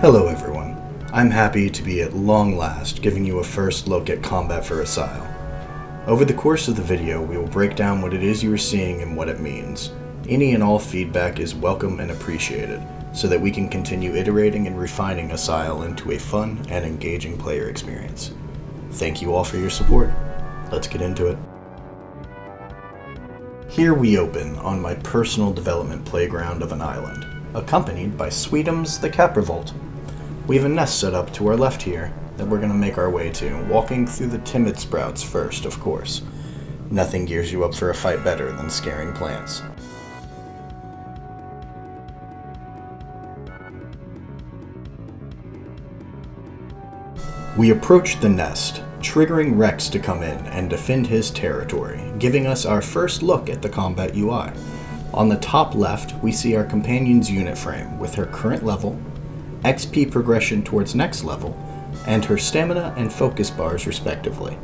Hello everyone, I'm happy to be at long last giving you a first look at combat for Asyle. Over the course of the video, we will break down what it is you are seeing and what it means. Any and all feedback is welcome and appreciated, so that we can continue iterating and refining Asyle into a fun and engaging player experience. Thank you all for your support. Let's get into it. Here we open on my personal development playground of an island, accompanied by Sweetums the Caprivolt. We have a nest set up to our left here that we're going to make our way to, walking through the timid sprouts first, of course. Nothing gears you up for a fight better than scaring plants. We approach the nest, triggering Rex to come in and defend his territory, giving us our first look at the combat UI. On the top left, we see our companion's unit frame with her current level, XP progression towards next level, and her stamina and focus bars respectively.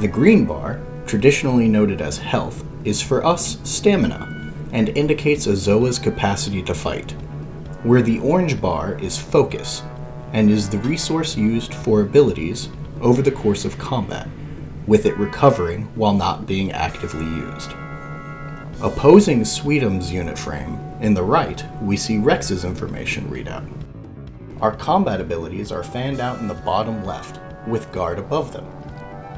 The green bar, traditionally noted as health, is for us stamina, and indicates a Zoa's capacity to fight, where the orange bar is focus, and is the resource used for abilities over the course of combat, with it recovering while not being actively used. Opposing Sweetum's unit frame, in the right, we see Rex's information readout. Our combat abilities are fanned out in the bottom left, with guard above them.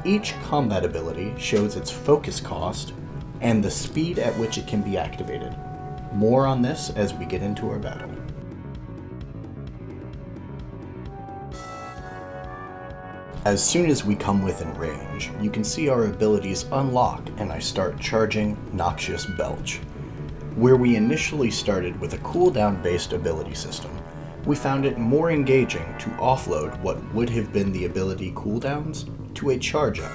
Each combat ability shows its focus cost and the speed at which it can be activated. More on this as we get into our battle. As soon as we come within range, you can see our abilities unlock and I start charging Noxious Belch. Where we initially started with a cooldown based ability system, we found it more engaging to offload what would have been the ability cooldowns to a charge up.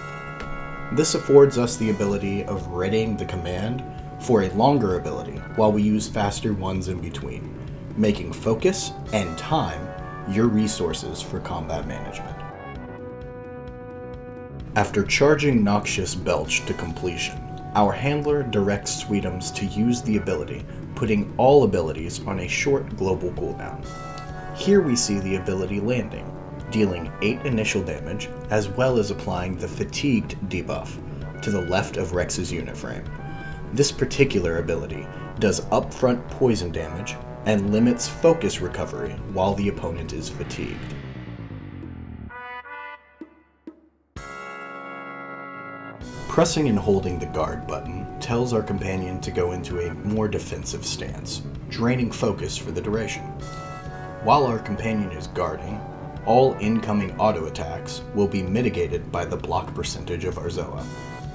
This affords us the ability of readying the command for a longer ability while we use faster ones in between, making focus and time your resources for combat management. After charging Noxious Belch to completion, our handler directs Sweetums to use the ability, putting all abilities on a short global cooldown. Here we see the ability landing, dealing 8 initial damage, as well as applying the Fatigued debuff to the left of Rex's unit frame. This particular ability does upfront poison damage and limits focus recovery while the opponent is fatigued. Pressing and holding the guard button tells our companion to go into a more defensive stance, draining focus for the duration. While our companion is guarding, all incoming auto attacks will be mitigated by the block percentage of our Zoa,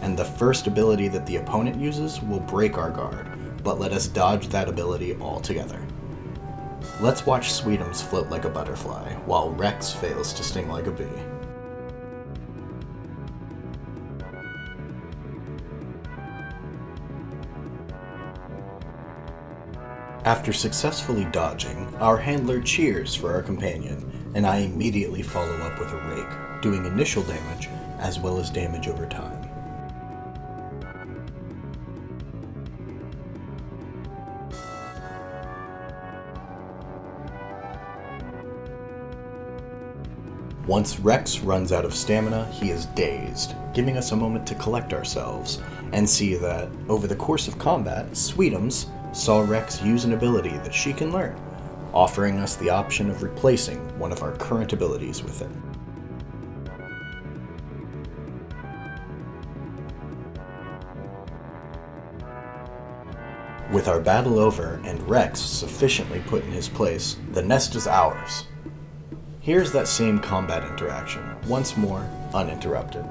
and the first ability that the opponent uses will break our guard, but let us dodge that ability altogether. Let's watch Sweetums float like a butterfly, while Rex fails to sting like a bee. After successfully dodging, our handler cheers for our companion, and I immediately follow up with a rake, doing initial damage as well as damage over time. Once Rex runs out of stamina, he is dazed, giving us a moment to collect ourselves, and see that, over the course of combat, Sweetums saw Rex use an ability that she can learn, offering us the option of replacing one of our current abilities with it. With our battle over and Rex sufficiently put in his place, the nest is ours. Here's that same combat interaction, once more uninterrupted.